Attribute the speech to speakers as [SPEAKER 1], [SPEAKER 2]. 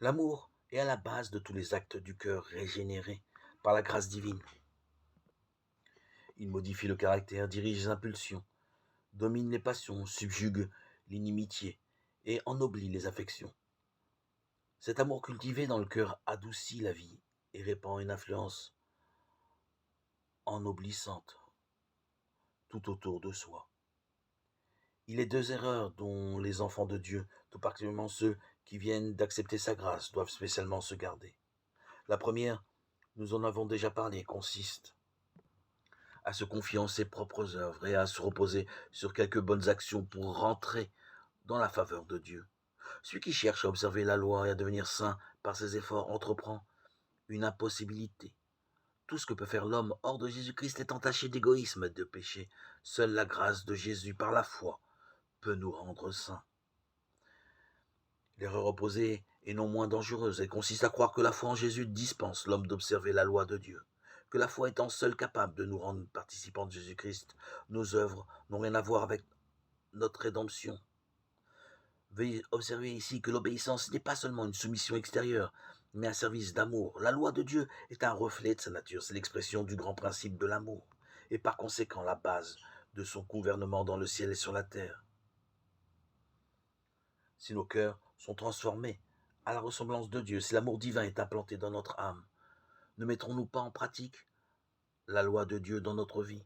[SPEAKER 1] L'amour est à la base de tous les actes du cœur régénéré par la grâce divine. Il modifie le caractère, dirige les impulsions, domine les passions, subjugue l'inimitié et ennoblit les affections. Cet amour cultivé dans le cœur adoucit la vie et répand une influence ennoblissante tout autour de soi. Il est deux erreurs dont les enfants de Dieu, tout particulièrement ceux qui viennent d'accepter sa grâce, doivent spécialement se garder. La première, nous en avons déjà parlé, consiste à se confier en ses propres œuvres et à se reposer sur quelques bonnes actions pour rentrer dans la faveur de Dieu. Celui qui cherche à observer la loi et à devenir saint par ses efforts entreprend une impossibilité. Tout ce que peut faire l'homme hors de Jésus-Christ est entaché d'égoïsme et de péché. Seule la grâce de Jésus par la foi peut nous rendre saints. L'erreur opposée est non moins dangereuse. Elle consiste à croire que la foi en Jésus dispense l'homme d'observer la loi de Dieu, que la foi étant seule capable de nous rendre participants de Jésus-Christ, nos œuvres n'ont rien à voir avec notre rédemption. Veuillez observer ici que l'obéissance n'est pas seulement une soumission extérieure, mais un service d'amour. La loi de Dieu est un reflet de sa nature, c'est l'expression du grand principe de l'amour, et par conséquent la base de son gouvernement dans le ciel et sur la terre. Si nos cœurs sont transformés à la ressemblance de Dieu, si l'amour divin est implanté dans notre âme, ne mettrons-nous pas en pratique la loi de Dieu dans notre vie?